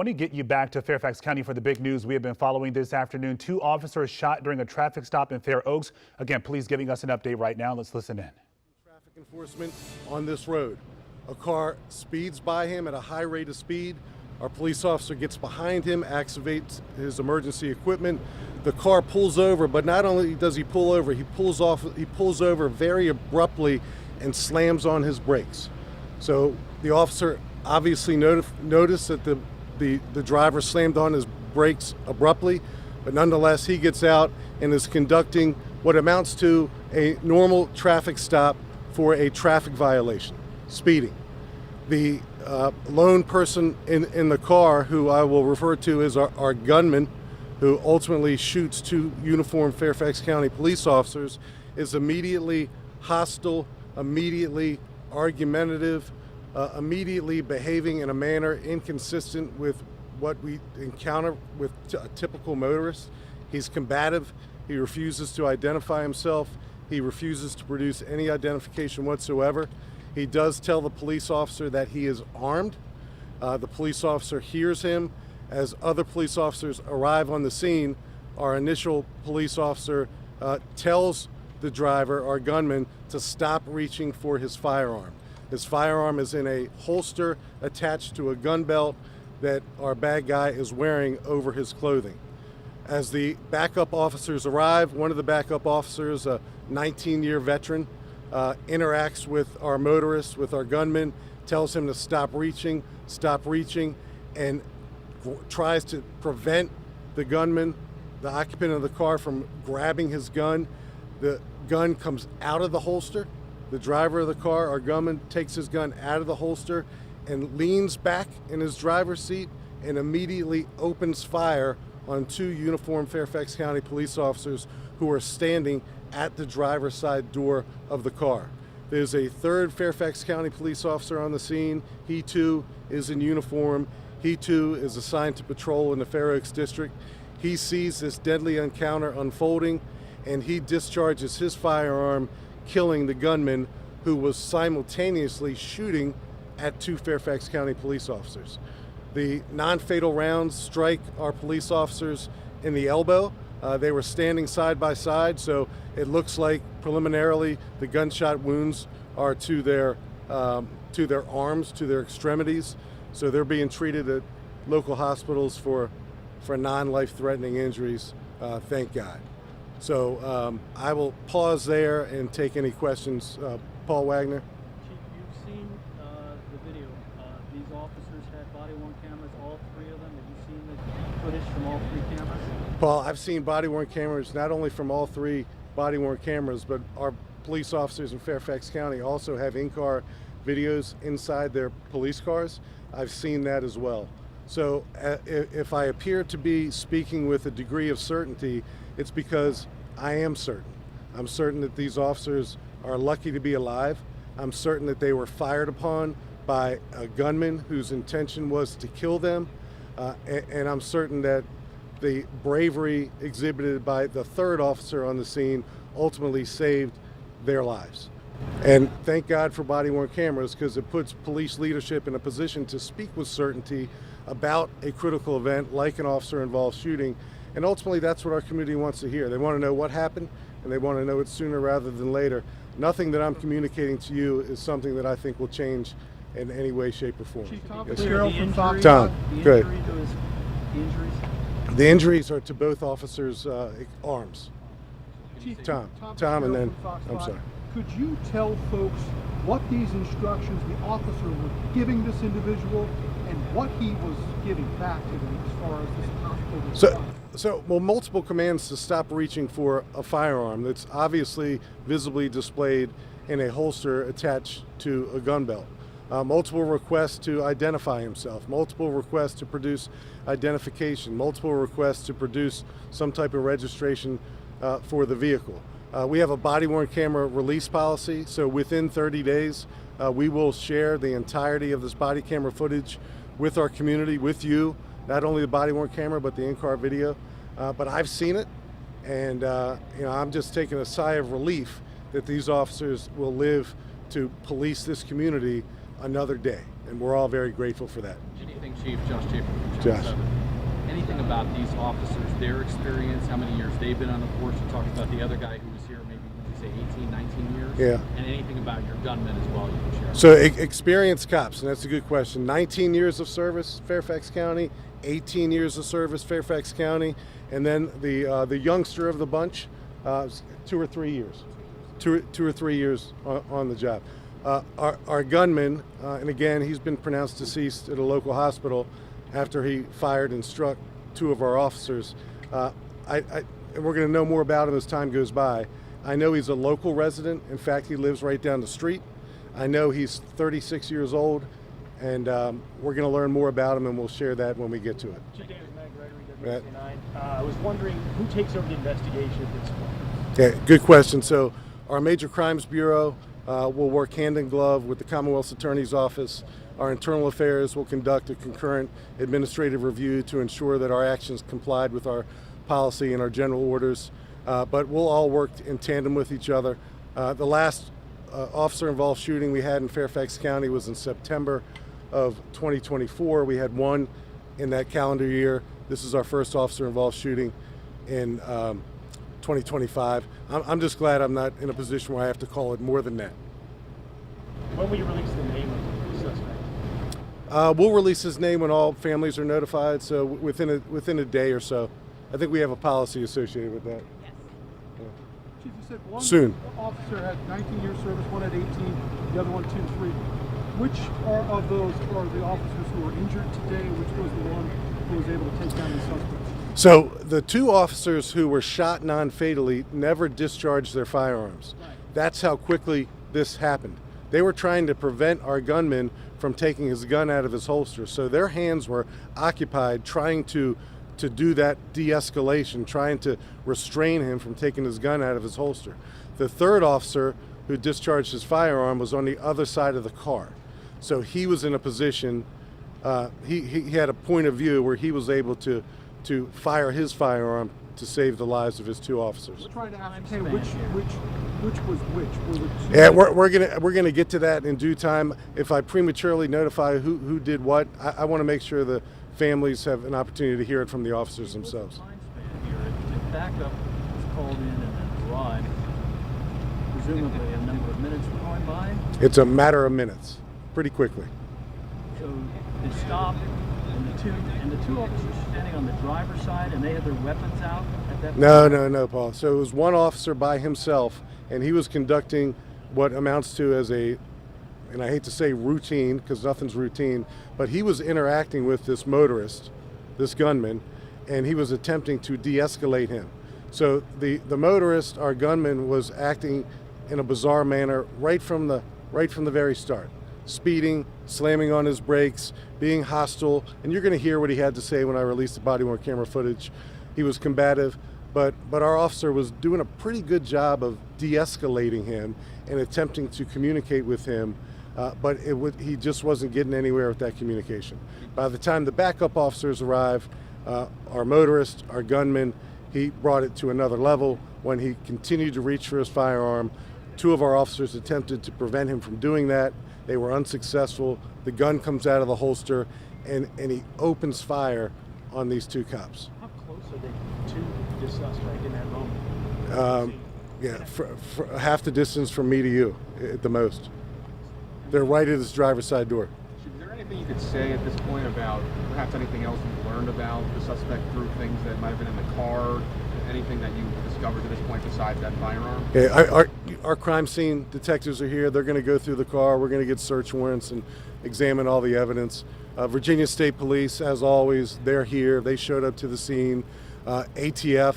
I want to get you back to Fairfax County for the big news we have been following this afternoon. 2 officers shot during a traffic stop in Fair Oaks. Again, police giving us an update right now. Let's listen in. Traffic enforcement on this road. A car speeds by him at a high rate of speed. Our police officer gets behind him, activates his emergency equipment. The car pulls over, but not only does he pull over, he pulls over very abruptly and slams on his brakes. So the officer obviously noticed that the driver slammed on his brakes abruptly, but nonetheless he gets out and is conducting what amounts to a normal traffic stop for a traffic violation, speeding. The lone person in the car, who I will refer to as our gunman, who ultimately shoots 2 uniformed Fairfax County police officers, is immediately hostile, immediately argumentative, immediately behaving in a manner inconsistent with what we encounter with a typical motorist. He's combative. He refuses to identify himself. He refuses to produce any identification whatsoever. He does tell the police officer that he is armed. The police officer hears him. As other police officers arrive on the scene, our initial police officer tells the driver, our gunman, to stop reaching for his firearm. His firearm is in a holster attached to a gun belt that our bad guy is wearing over his clothing. As the backup officers arrive, one of the backup officers, a 19-year veteran, interacts with our motorist, with our gunman, tells him to stop reaching, and tries to prevent the gunman, the occupant of the car, from grabbing his gun. The gun comes out of the holster. The driver of the car, our gunman, takes his gun out of the holster and leans back in his driver's seat and immediately opens fire on 2 uniformed Fairfax County police officers who are standing at the driver's side door of the car. There's a 3rd Fairfax County police officer on the scene. He too is in uniform. He too is assigned to patrol in the Fair Oaks district. He sees this deadly encounter unfolding, and he discharges his firearm, killing the gunman who was simultaneously shooting at 2 Fairfax County police officers. The non-fatal rounds strike our police officers in the elbow. They were standing side by side, so it looks like preliminarily the gunshot wounds are to their arms, to their extremities. So they're being treated at local hospitals for non-life-threatening injuries, thank God. So I will pause there and take any questions. Paul Wagner. Chief, you've seen the video. These officers had body-worn cameras, all 3 of them. Have you seen the footage from all 3 cameras? Paul, I've seen body-worn cameras not only from all 3 body-worn cameras, but our police officers in Fairfax County also have in-car videos inside their police cars. I've seen that as well. So if I appear to be speaking with a degree of certainty, it's because I am certain. I'm certain that these officers are lucky to be alive. I'm certain that they were fired upon by a gunman whose intention was to kill them. And I'm certain that the bravery exhibited by the 3rd officer on the scene ultimately saved their lives. And thank God for body-worn cameras, because it puts police leadership in a position to speak with certainty about a critical event like an officer-involved shooting. And ultimately, that's what our community wants to hear. They want to know what happened, and they want to know it sooner rather than later. Nothing that I'm communicating to you is something that I think will change in any way, shape, or form. Chief, yes, Tom, good. The injuries are to both officers' arms. Chief, Tom, and then, I'm sorry. Could you tell folks what these instructions the officer was giving this individual and what he was giving back to them as far as this hospital? Well, multiple commands to stop reaching for a firearm that's obviously visibly displayed in a holster attached to a gun belt. Multiple requests to identify himself, multiple requests to produce identification, multiple requests to produce some type of registration for the vehicle. We have a body-worn camera release policy, so within 30 days, we will share the entirety of this body camera footage with our community, with you, not only the body-worn camera, but the in-car video. But I've seen it, and I'm just taking a sigh of relief that these officers will live to police this community another day, and we're all very grateful for that. Anything, Chief? Josh Chapin from Josh. 7. Anything about these officers, their experience, how many years they've been on the force? You talked about the other guy who was here maybe, would you say 18, 19 years? Yeah. And anything about your gunmen as well you can share? So experienced cops, and that's a good question. 19 years of service, Fairfax County. 18 years of service, Fairfax County, and then the youngster of the bunch, 2 or 3 years, 2 or 3 years on the job. Our gunman, and again, he's been pronounced deceased at a local hospital after he fired and struck 2 of our officers. And we're going to know more about him as time goes by. I know he's a local resident. In fact, he lives right down the street. I know he's 36 years old, and we're going to learn more about him, and we'll share that when we get to it. Chief David, Matt Gregory, WC9. I was wondering who takes over the investigation at this point? Yeah, good question. So our Major Crimes Bureau will work hand in glove with the Commonwealth's Attorney's Office. Our Internal Affairs will conduct a concurrent administrative review to ensure that our actions complied with our policy and our general orders. But we'll all work in tandem with each other. The last officer-involved shooting we had in Fairfax County was in September of 2024. We had 1 in that calendar year. This is our first officer-involved shooting in 2025. I'm just glad I'm not in a position where I have to call it more than that. When will you release the name of the suspect? We'll release his name when all families are notified, so within a day or so. I think we have a policy associated with that. Chief, you said one Soon. officer had 19 years service, one had 18, the other one 2-3. Which of those are the officers who were injured today? Which was the one who was able to take down the suspect? So the 2 officers who were shot non-fatally never discharged their firearms. Right. That's how quickly this happened. They were trying to prevent our gunman from taking his gun out of his holster. So their hands were occupied trying to do that de-escalation, trying to restrain him from taking his gun out of his holster. The 3rd officer who discharged his firearm was on the other side of the car. So he was in a position, he had a point of view where he was able to fire his firearm to save the lives of his 2 officers. We're trying to ascertain which was which. Were the 2 Yeah, we're gonna get to that in due time. If I prematurely notify who did what, I want to make sure the families have an opportunity to hear it from the officers themselves. What's the time span here? If backup was called in and then arrived, presumably a number of minutes were going by. It's a matter of minutes, pretty quickly. So they stopped, and the two officers standing on the driver's side, and they had their weapons out at that point? No, Paul. So it was one officer by himself, and he was conducting what amounts to as a, and I hate to say routine because nothing's routine, but he was interacting with this motorist, this gunman, and he was attempting to de-escalate him. So the motorist, our gunman, was acting in a bizarre manner right from the very start. Speeding, slamming on his brakes, being hostile, and you're going to hear what he had to say when I release the body-worn camera footage. He was combative, but our officer was doing a pretty good job of de-escalating him and attempting to communicate with him, but he just wasn't getting anywhere with that communication. By the time the backup officers arrived, our motorist, our gunman, he brought it to another level. When he continued to reach for his firearm, 2 of our officers attempted to prevent him from doing that. They were unsuccessful. The gun comes out of the holster, and he opens fire on these 2 cops. How close are they to the suspect in that moment? Yeah, for half the distance from me to you, at the most. They're right at his driver's side door. Is there anything you could say at this point about perhaps anything else you've learned about the suspect through things that might have been in the car? Anything that you've discovered to this point besides that firearm? Yeah, our crime scene detectives are here. They're going to go through the car. We're going to get search warrants and examine all the evidence. Virginia State Police, as always, they're here. They showed up to the scene. ATF,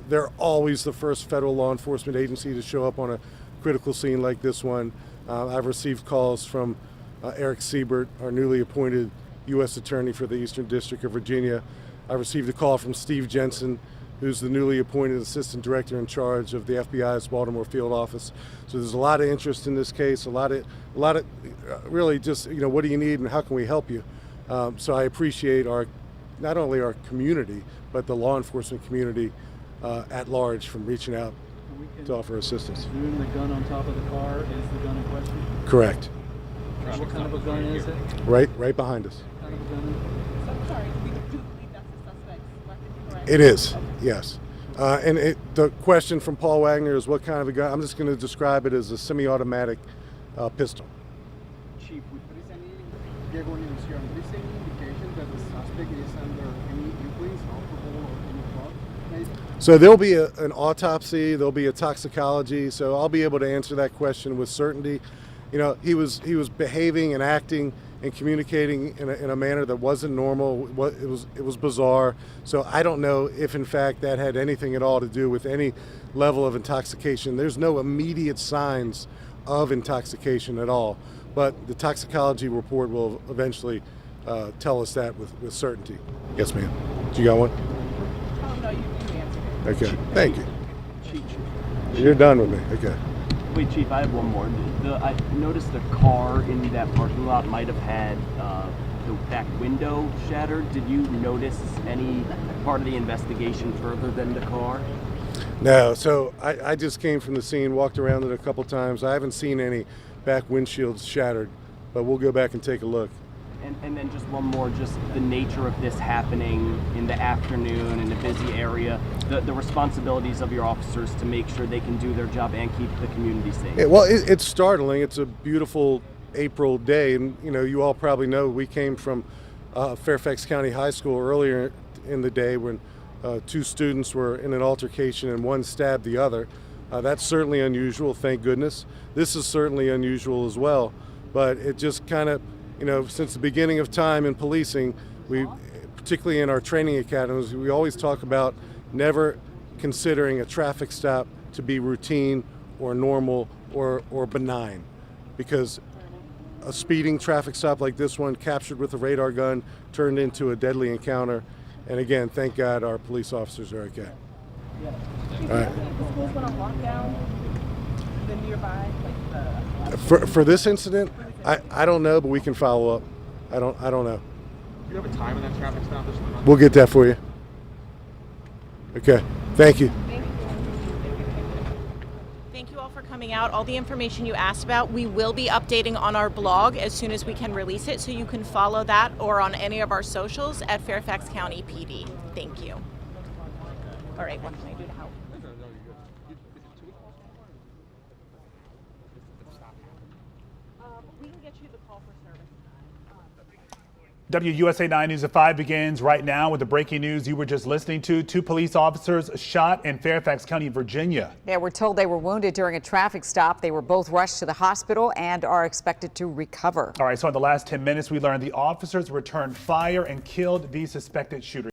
they're always the first federal law enforcement agency to show up on a critical scene like this one. I've received calls from Eric Siebert, our newly appointed U.S. Attorney for the Eastern District of Virginia. I received a call from Steve Jensen, who's the newly appointed Assistant Director in charge of the FBI's Baltimore Field Office. So there's a lot of interest in this case, a lot of really just, what do you need and how can we help you? So I appreciate not only our community, but the law enforcement community at large from reaching out to offer assistance. Presume the gun on top of the car is the gun in question? Correct. What kind of a gun is it? Right behind us. So I'm sorry, we do believe that's the suspect's weapon, correct? It is, yes. The question from Paul Wagner is what kind of a gun. I'm just going to describe it as a semi-automatic pistol. Chief, there is any indication that the suspect is under any influence, alcohol or any drug? Maybe? So there'll be an autopsy, there'll be a toxicology, so I'll be able to answer that question with certainty. You know, he was behaving and acting and communicating in a manner that wasn't normal. It was bizarre. So I don't know if in fact that had anything at all to do with any level of intoxication. There's no immediate signs of intoxication at all, but the toxicology report will eventually tell us that with certainty. Yes, ma'am. You got one? Oh, no, you answered it. Okay. Thank you. Chief. You're done with me. Okay. Wait, Chief, I have one more. I noticed the car in that parking lot might have had the back window shattered. Did you notice any part of the investigation further than the car? No, so I just came from the scene, walked around it a couple times. I haven't seen any back windshields shattered, but we'll go back and take a look. And then just one more, just the nature of this happening in the afternoon in a busy area, the responsibilities of your officers to make sure they can do their job and keep the community safe. Yeah, well, it's startling. It's a beautiful April day, and you know, you all probably know we came from Fairfax County High School earlier in the day when two students were in an altercation and one stabbed the other. That's certainly unusual, thank goodness. This is certainly unusual as well, but it just kind of, you know, since the beginning of time in policing, we, particularly in our training academies, we always talk about never considering a traffic stop to be routine or normal or benign, because a speeding traffic stop like this one, captured with a radar gun, turned into a deadly encounter. And again, thank God our police officers are okay. Yeah. All right. The schools went on lockdown, the nearby, like For this incident, I don't know, but we can follow up. I don't know. Do you have a time in that traffic stop this time? We'll get that for you. Okay. Thank you. Thank you all for coming out. All the information you asked about, we will be updating on our blog as soon as we can release it, so you can follow that or on any of our socials at Fairfax County PD. Thank you. All right, what can I do to help? We can get you the call for service. WUSA 9 News at 5 begins right now with the breaking news you were just listening to. Two police officers shot in Fairfax County, Virginia. Yeah, we're told they were wounded during a traffic stop. They were both rushed to the hospital and are expected to recover. All right, so in the last 10 minutes, we learned the officers returned fire and killed the suspected shooter.